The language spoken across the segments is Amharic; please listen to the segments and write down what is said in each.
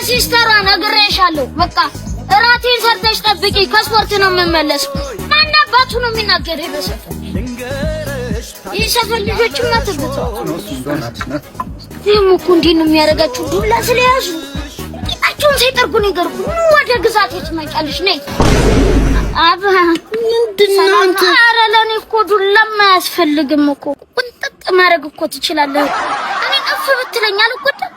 ሲስተሯ ነግሬሻለሁ። በቃ እራቴን ሰርተሽ ጠብቂ፣ ከስፖርት ነው የምመለሰው። ማን አባቱ ነው የሚናገረው? በሰፈር የሰፈር ልጆችማ ትግተው እኮ እንዲህ ነው የሚያደርጋችሁ። ዱላ ስለያዙ ቂጣቸውን ሳይጠርጉን ይገርኩ። ወደ ግዛት ትመጫለሽ ነይ። አባ ምንድን ነው አንተ? ኧረ ለእኔ እኮ ዱላማ አያስፈልግም እኮ ቁንጥጥ ማድረግ እኮ ትችላለህ። እኔ እፍ ብትለኝ አልጎዳም።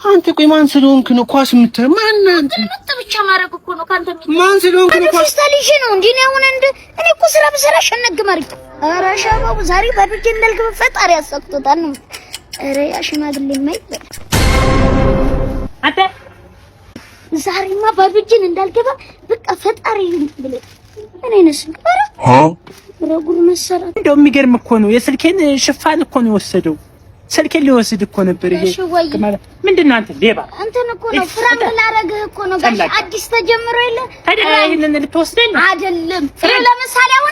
አንተ ቆይ ማን ስለሆንክ ነው ኳስ የምትል? ማን አንተ? ምጥ ብቻ ማድረግ እኮ ነው ካንተ ማን ስለሆንክ ነው ኳስ ታሊሽ ነው እንዴ? ነው አሁን እንደ እኔ እኮ ስራ በስራ ሸነግ ማርክ። ኧረ ሻባው ዛሬ ባዱጅ እንዳልገባ ፈጣሪ ያሰጥቶታል ነው። ኧረ ያ ሽማግሌ ማይበል አተ ዛሬማ ባዱጅን እንዳልገባ በቃ ፈጣሪ ብለ እኔ ነሽ ረጉር መሰራ። እንደው የሚገርም እኮ ነው የስልኬን ሽፋን እኮ ነው የወሰደው። ስልኬን ሊወስድ እኮ ነበር። ይሄ ምንድነው? አንተ ሌባ አንተን እኮ ነው ፍራንክ ላረግህ እኮ ነው። ጋሽ አዲስ ተጀምሮ የለ ታዲያ ይሄንን ልትወስደኝ አይደለም። ለምሳሌ አሁን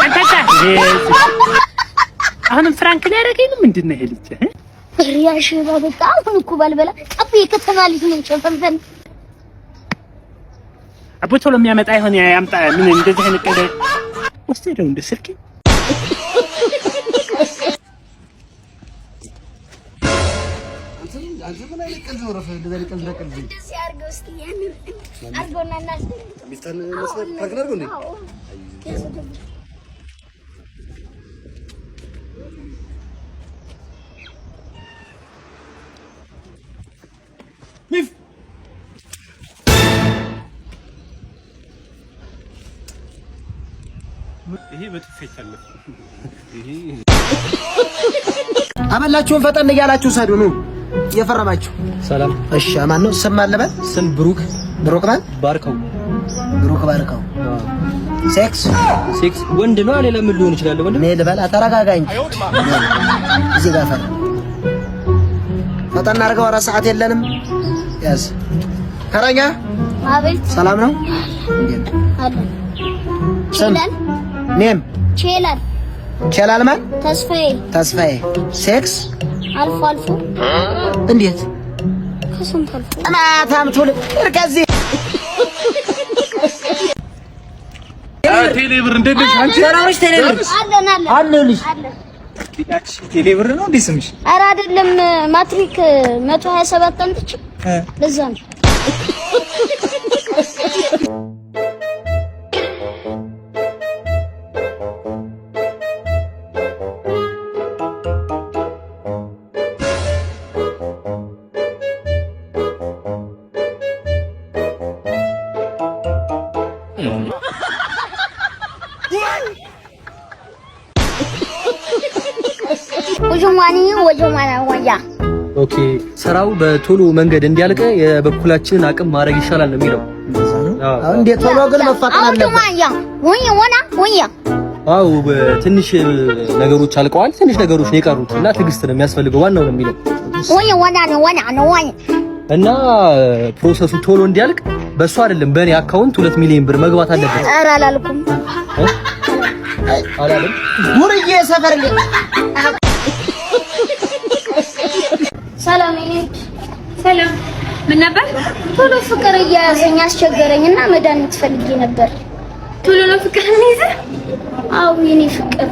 እንደዚህ አሁን ፍራንክ ሊያረገኝ ምንድነው? ይሄ ልጅ ሪያሽ በቃ አሁን እኮ ባልበላ ጠብ የከተማ ልጅ ነው ሸፈንፈን አቦ ቶሎ የሚያመጣ ይሆን ያምጣ። ምን እንደዚህ አይነት ቀለ ወስደው እንደ ስልኬ አንተ ምን አይነት ቀልድ ነው? ረፈ እንደዛ ቀልድ ረቀልድ እንደዚህ አርገው እስኪ ያንን አርገውና እናስ ሚስታን መስፈር ታግላርጎ እንዴ? ሚፍ ይሄ በትፈይታለ ይሄ አመላችሁን ፈጠን እያላችሁ ሰዱ ነው የፈረማችሁ። ሰላም። እሺ ማን ነው? ስም አለበት? ስም ብሩክ ማን? ባርከው። ብሩክ ባርከው። ሴክስ ወንድ ነው። ሌላ ምን ሊሆን ይችላል? ወንድ ነው። ልበል ተረጋጋኝ። እዚህ ጋር ፈጠን አድርገው። ኧረ ሰዓት የለንም። ያዝ ከረኛ። አቤት። ሰላም ነው? አለ ቸላል ኔም ቸላል ማን? ተስፋዬ። ሴክስ አልፎ አልፎ። እንዴት ከስንት አልፎ እናታም ቱል እርቀዚ ቴሌብር እንደዚህ አንቺ ሰራዎች ቴሌብር አለልሽ ቴሌብር ነው እንዴ ስምሽ? ኧረ አይደለም ማትሪክ 127 አንጥቼ ለዛ ነው። ኦኬ ስራው በቶሎ መንገድ እንዲያልቅ የበኩላችንን አቅም ማድረግ ይሻላል ነው የሚለው። እንዴ ቶሎ ግን መፋቀር አለበት። አው ትንሽ ነገሮች አልቀዋል። ትንሽ ነገሮች ነው የቀሩት እና ትዕግስት ነው የሚያስፈልገው። ዋናው ነው የሚለው እና ፕሮሰሱ ቶሎ እንዲያልቅ በሱ አይደለም በእኔ አካውንት 2 ሚሊዮን ብር መግባት አለበት። ኧረ አላልኩም አላለም ሙርዬ ሰፈር ሰላም ምን ነበር? ቶሎ ፍቅር እያያዘኝ አስቸገረኝና መድኃኒት ፈልጌ ነበር። ቶሎ ነው ፍቅር እንይዘ? አዎ የኔ ፍቅር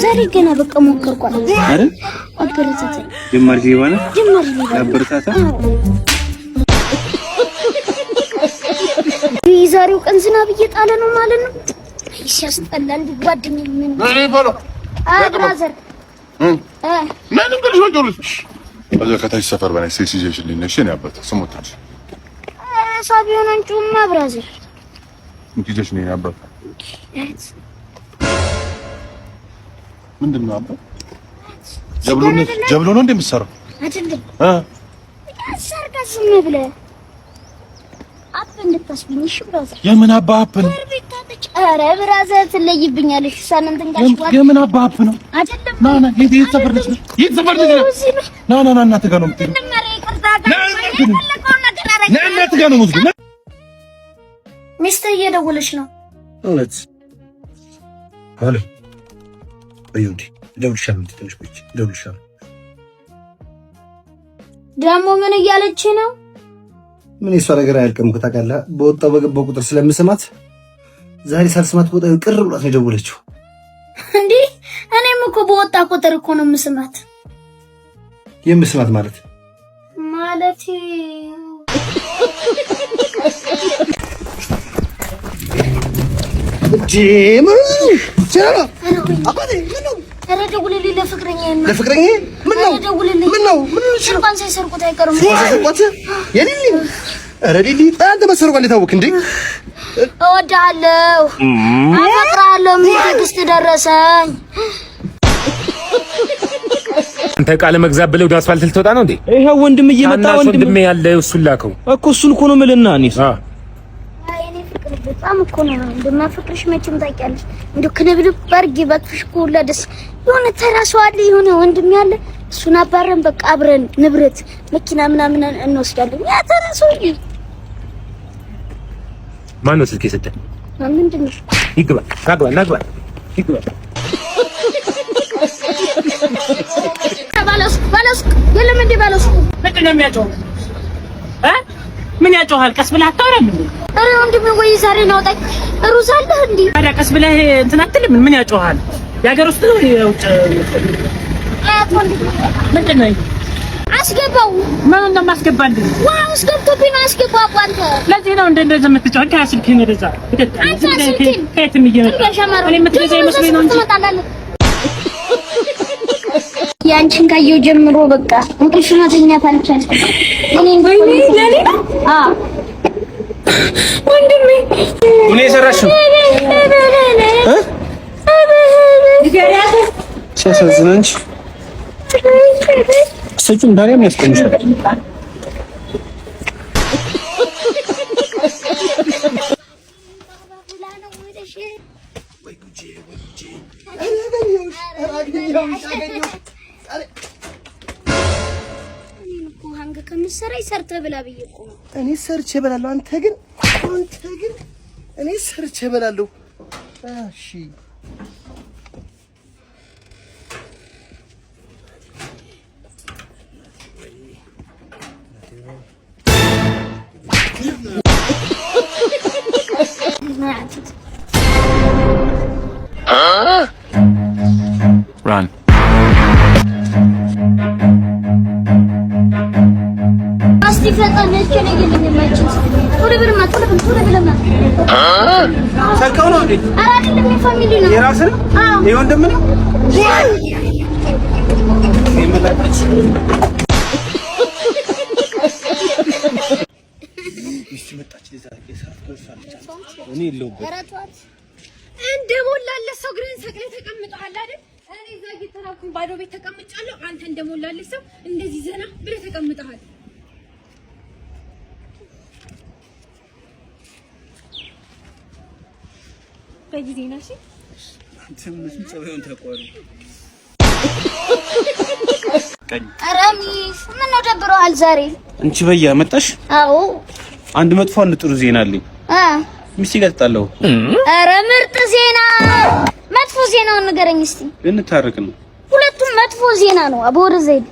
ዛሬ ገና በቃ ሞከርኳት አይደል? አበረታታ ጀመር ይሆነ አበረታታ። የዛሬው ቀን ዝናብ እየጣለ ነው ማለት ነው። ሲያስጠላል ጓደኛዬ ምን ብራዘር ምን እንግዲህ ወጆልሽ አዛ ከታች ሰፈር በላይ ሲሲጄሽልኝ ነሽ ነው ያበት ስሞታች ሳቢዮን አንቺማ ብራዘር እንግዲህ ነው ያበት ምንድነው አባ ጀብሎ ነው እንደምትሰራው አይደለም አሰርጋስም ብለህ አፕ እንድታስብኝሽ ብራዘር የምን አባ አፕ ነው? ኧረ ብራዘር ትለይብኛለሽ። ሳንንት እንጋሽ ባል የምን አባ አፕ ነው? አይደለም ና የት ሰፈር ነሽ? የት ሰፈር ነሽ? ና እናትህ ጋር ነው የምትሄጂው። ና እናትህ ጋር ነው የምትሄጂው። ሚስትህ እየደወለች ነው። እውነት አለ በዩዲ ደውልሻለሁ። ትንሽ ቆይቼ ደውልሻለሁ። ደግሞ ምን እያለች ነው? ምን የሷ ነገር አያልቅም እኮ ታውቃለህ። በወጣው በገባው ቁጥር ስለምስማት ዛሬ ሳልስማት ወጣ ቅር ብሏት ነው የደወለችው። እንዴ እኔም እኮ በወጣ ቁጥር እኮ ነው የምስማት። የምስማት ማለት ጂም ቻላ አባቴ ምን ነው? ኧረ ደውልልኝ ለፍቅረኛዬ ነው። ለፍቅረኛዬ ምን ነው? ምን ነው? እንኳን ሳይሰርቁት አይቀርም። ሳይሰርቁት የሊሊ ኧረ ሊሊ አንተ መሰረቋል የታወቅ እንዴ? እወድሃለሁ፣ አፈቅርሃለሁ። ምን ትዕግስት ደረሰኝ። አንተ ቃለ መግዛት ብለው ወደ አስፋልት ልትወጣ ነው እንዴ? ይሄው ወንድም እየመጣ ወንድሜ ያለ እሱን ላከው እኮ እሱን እኮ ነው የምልህ። እኔስ እኔ ፍቅር በጣም እኮ ነው እንደማፈቅርሽ መቼም ታውቂያለሽ። እንደው ከነብልብ ባርጌ ባክሽ እኮ ሁላ ደስ የሆነ ተራ ሰው አለ የሆነ ወንድም ያለ እሱን አባረን በቃ አብረን ንብረት መኪና ምናምን እንወስዳለን። ያ ተራ ሰው ማን ነው ስልክ የሰጠህ? ምንድን ነው? ይግባ ናግባ ይግባ። ባለስ የለም እንደ ባለስ ምንድን ነው የሚያጨው? ምን ያጨዋል? ቀስ ብለህ አታወራም እንዴ? ኧረ ወንድሜ ወይ ዛሬ ነው አውጣኝ። ሩዝ አለህ እንዴ? ታዲያ ቀስ ብለህ እንትን አትልም? ምን ያጨዋል? የሀገር ውስጥ ነው የውጭ? ምንድን ነው አስገባው? ማን ነው የማስገባልህ? ዋው አስገብቶብኝ ነው አስገባው። አንተ ለዚህ ነው እንደዚህ የምትጫወት? ከስልክህ ነው እንደዛ ከየትም እየመጣ እኔ የምትገዛ ይመስለኝ ነው እንጂ ያንቺን ካየው ጀምሮ በቃ እንቅልፍ መተኛት አልቻልኩም። ወንድሜ ምን የሰራሽው? ሲያሳዝን እንጂ ሰጪም ዳሪያም ያስቀምሻል። ከምትሰራኝ ሰርተህ ብላ ብዬሽ እኮ ነው። እኔ ሰርቼ እበላለሁ። አንተ ግን እኔ ሰርቼ እበላለሁ። እሺ Run. አስቲ ፈጣን እቺ ነው የማይችል ቶሎ ብለማ ሰልከው ነው እንዴ? ኧረ አይደለም የፋሚሊ ነው። የራስህ ነው? ይሄ ወንድም ነው? እንደሞላለህ ሰው ግሬን ሰቅለህ ተቀምጠሃል አይደል? እኔ እዛ እየተራኩኝ ባዶ ቤት ተቀምጫለሁ። አንተ እንደሞላለህ ሰው እንደዚህ ዘና ብለህ ተቀምጠሃል። በጊዜ ነሽ አንተ ምን ጸባዩን ተቆሩ አራሚስ ምን ነው ደብሮሃል ዛሬ? አንቺ በያ መጣሽ? አዎ አንድ መጥፎ አንድ ጥሩ ዜና አለኝ። ሚስቴ ጋር ተጣላሁ። ኧረ ምርጥ ዜና! መጥፎ ዜናውን ንገረኝ እስቲ። ልንታረቅ ነው። ሁለቱም መጥፎ ዜና ነው። አቦር ዘይድ